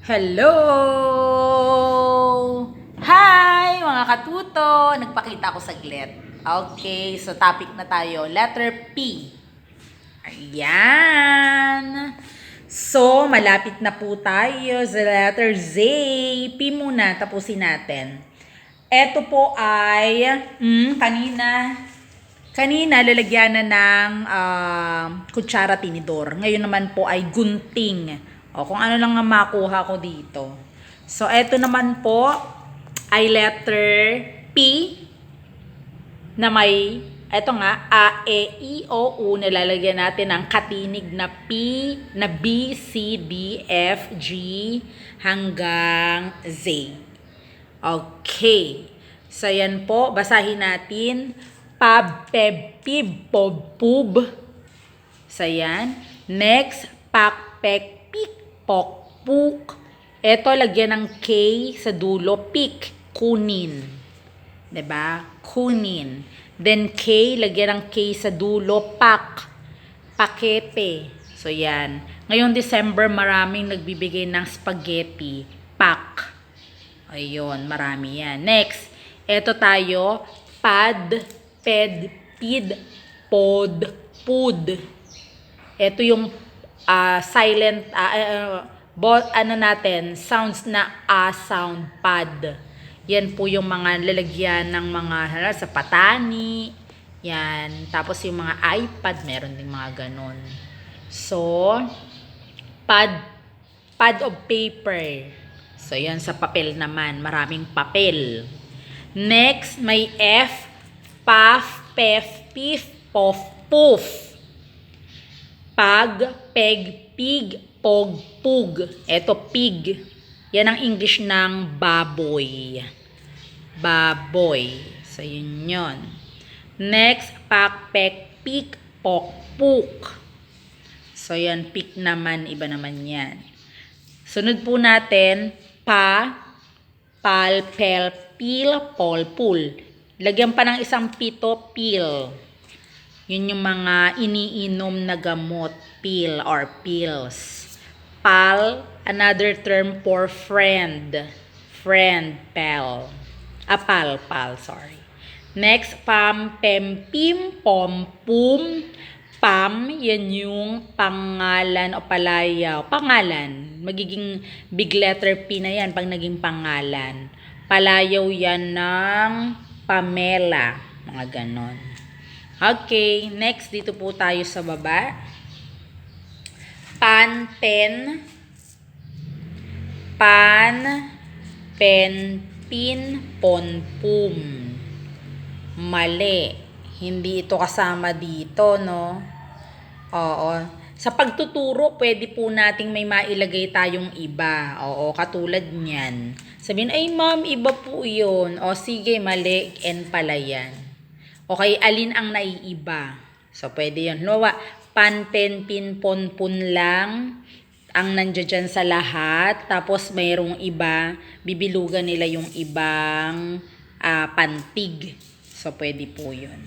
Hello! Hi mga katuto! Nagpakita ako saglit. Okay, so topic na tayo. Letter P. Ayan. So, malapit na po tayo sa letter Z. P muna, tapusin natin. Ito po ay, kanina lalagyan na ng kutsara tinidor. Ngayon naman po ay gunting. O kung ano lang ang makuha ko dito. So, eto naman po ay letter P na may, eto nga, A, E, I, O, U. Nalalagyan natin ng katinig na P, na B, C, D, F, G, hanggang Z. Okay. So, yan po. Basahin natin. Pab, peb, pib, pob, pub. So, yan. Next, pak, pek, pik, pok, puk. Ito, lagyan ng K sa dulo. Pik, kunin. 'Di ba? Kunin. Then, K, lagyan ng K sa dulo. Pak, pakete. So, yan. Ngayong December, maraming nagbibigay ng spaghetti. Pak. Ayun, marami yan. Next, eto tayo, pad, ped, pid, pod, pud. Ito yung silent, natin, sounds na sound, pad. Yan po yung mga lalagyan ng mga sa patani. Yan. Tapos yung mga iPad, meron din mga ganon. So, pad of paper. So, yan sa papel naman. Maraming papel. Next, may F, paf, pef, pif, pof, puf. Pag, peg, pig, pog, pug. Ito, pig. Yan ang English ng baboy. Baboy. So, yun yun. Next, pak, pek, pik, pok, puk. So, yan, pik naman, iba naman yan. Sunod po natin, pa, pal, pel, pil, pol, pul. Lagyan pa ng isang pito, pil. Yun yung mga iniinom na gamot, pill or pills. Pal, another term for friend. Friend, pal. Pal, sorry. Next, pam, pem, pim, pom, pum. Pam, yan yung pangalan o palayaw. Pangalan. Magiging big letter P na yan pag naging pangalan. Palayaw yan ng Pamela. Mga ganon. Okay, next dito po tayo sa baba. Pan, pen, pin, pon, pum. Mali. Hindi ito kasama dito, no? Oo. Sa pagtuturo, pwede po nating may mailagay tayong iba. Oo, katulad niyan. Sabihin, ay ma'am, iba po yun. O sige, mali, N pala yan. Okay, alin ang naiiba? So, pwede yun. Halimbawa, pan, pen, pin, pon, pun lang ang nandiyan sa lahat. Tapos, mayroong iba, bibilugan nila yung ibang pantig. So, pwede po yun.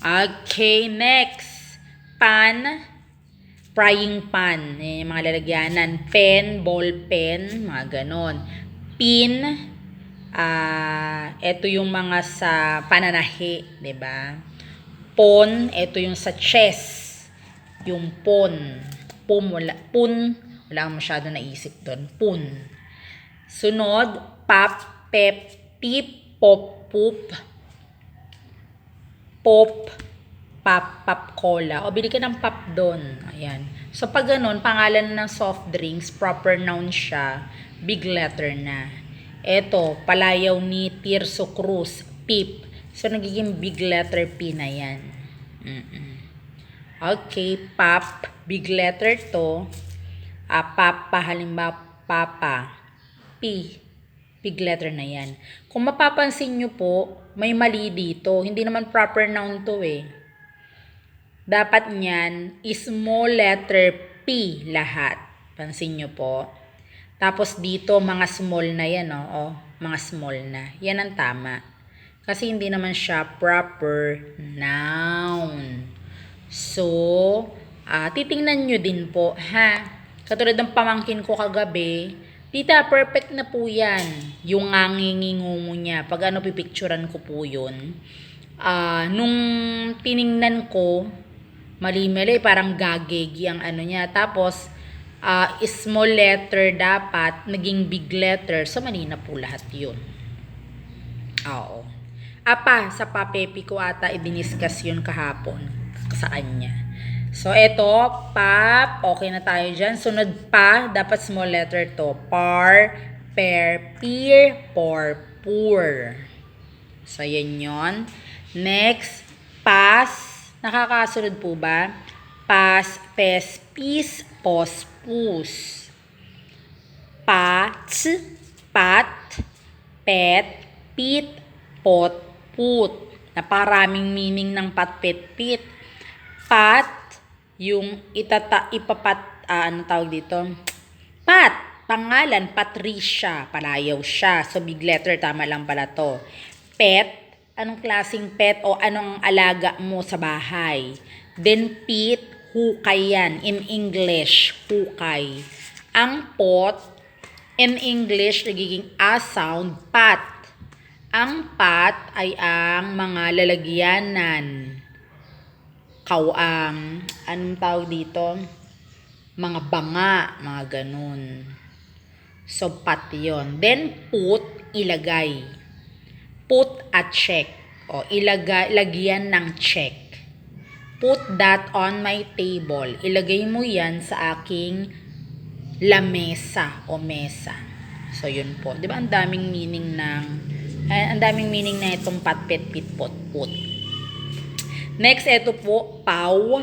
Okay, next. Pan, frying pan. Yung mga lalagyanan. Pen, ball pen, mga ganon. Pin, ito yung mga sa pananahi, 'di ba? Pon, ito yung sa chess. Yung pon. Wala akong masyado naisip doon. Pun. Sunod, pap, pep, pip, pop, poop. Pop, pap, cola. O, bili ka ng pop doon. Ayan. So, pag ganun, pangalan ng soft drinks, proper noun siya, big letter na. Eto, palayaw ni Tirso Cruz, Pip. So, nagiging big letter P na yan. Okay, pap, big letter to. Papa, halimbawa, papa. P, big letter na yan. Kung mapapansin nyo po, may mali dito. Hindi naman proper noun to eh. Dapat niyan, small letter P lahat. Pansin nyo po. Tapos dito, mga small na yan, oh. Mga small na. Yan ang tama. Kasi hindi naman siya proper noun. So, titingnan nyo din po, ha? Katulad ng pamangkin ko kagabi, Tita, perfect na po yan. Yung ngangingingungo niya. Pag ano, pipicturan ko po yun. Nung tiningnan ko, mali-mali, parang gagegi ang ano niya. Tapos, small letter dapat, naging big letter. So, mali na po lahat yun. Oo. Sa papepi ko ata, i-discuss yun kahapon sa kanya. So, eto, pap, okay na tayo dyan. Sunod pa, dapat small letter to. Par, per, peer, por, poor. So, yan yun. Next, pas. Nakakasunod po ba? Pas, pes, pis, pos, pus. Pats, pat, pet, pit, pot, put. Naparaming meaning ng pat, pet, pit. Pat, yung ano tawag dito? Pat, pangalan, Patricia, palayaw siya. So, big letter, tama lang pala to. Pet, anong klaseng pet o anong alaga mo sa bahay. Then, pit, hukay yan. In English, hukay. Ang pot, in English, nagiging a sound, pat. Ang pat ay ang mga lalagyanan. Anong tawag dito? Mga banga, mga ganun. So, pat yun. Then, put, ilagay. Put a check. O, lagyan ng check. Put that on my table. Ilagay mo yan sa aking lamesa o mesa. So, yun po. Di ba ang daming meaning na itong pat, pet, pit, pot, put. Next, ito po, paw.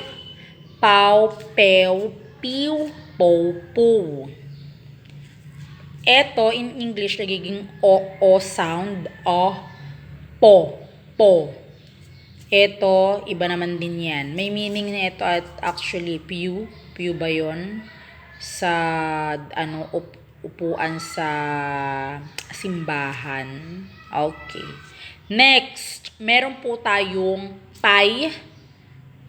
Paw, pew, pew, pow, pow. Ito, in English, nagiging o sound, o, po, po. Ito, iba naman din yan. May meaning na ito at actually, pew. Pew ba yun? Sa, upuan sa simbahan. Okay. Next, meron po tayong pay,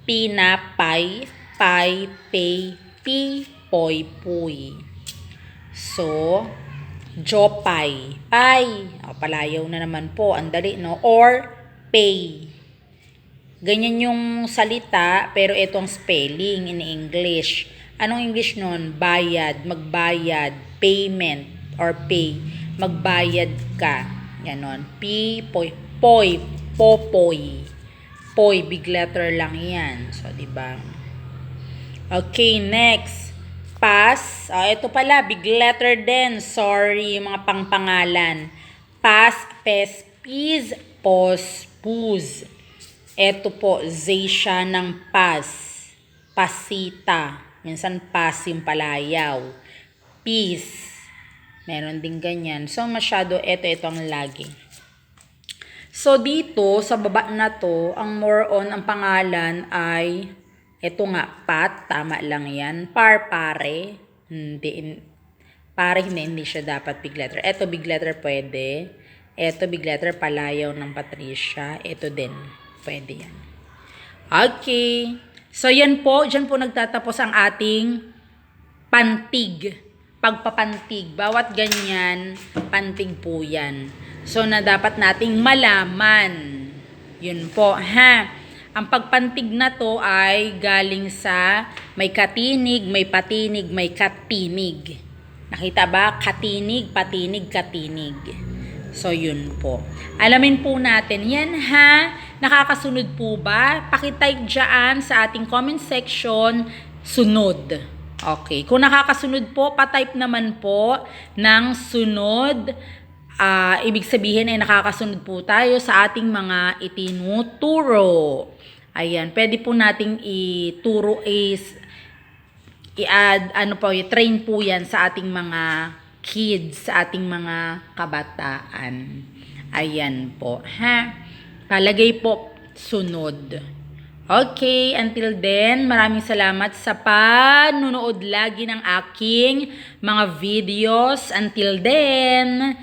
pinapay, pay, pay, pi, poy, puy. So, jopay, pay. Palayaw na naman po, ang dali, no? Or, pay. Ganyan yung salita, pero itong spelling in English. Anong English nun? Bayad, magbayad, payment, or pay. Magbayad ka. Ganon. Pi, poy, poy, popoy. Poy, big letter lang yan. So, diba? Okay, next. Pas. Ito pala, big letter din. Sorry, mga pangpangalan. Pas, pes, pis, pos, pus. Ito po, zay siya ng pas. Pasita. Minsan pas yung palayaw. Pis. Meron din ganyan. So, masyado, ito ang lagi. So, dito, sa baba na to, ang more on, ang pangalan ay, ito nga, pat, tama lang yan. Par, pare, hindi siya dapat big letter. Ito, big letter pwede. Ito, big letter, palayaw ng Patricia. Ito din, pwede yan. Okay. So, yan po, dyan po nagtatapos ang ating pantig. Pagpapantig. Bawat ganyan, pantig po yan. So, na dapat nating malaman. Yun po, ha? Ang pagpantig na to ay galing sa may katinig, may patinig, may katinig. Nakita ba? Katinig, patinig, katinig. So, yun po. Alamin po natin. Yan, ha? Nakakasunod po ba? Pakitype dyan sa ating comment section, sunod. Okay. Kung nakakasunod po, patype naman po ng sunod. Ibig sabihin ay nakakasunod po tayo sa ating mga itinuturo. Ayan, pwede po nating ituro i-add, i-train po yan sa ating mga kids, sa ating mga kabataan. Ayan po, ha? Palagay po, sunod. Okay, until then, maraming salamat sa panunood lagi ng aking mga videos. Until then,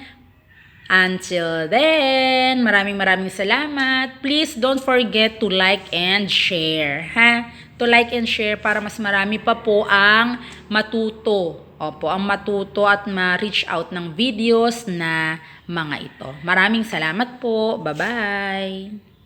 maraming salamat. Please don't forget to like and share, ha? To like and share para mas marami pa po ang matuto Opo, ang matuto at ma-reach out ng videos na mga ito. Maraming salamat po. Bye-bye!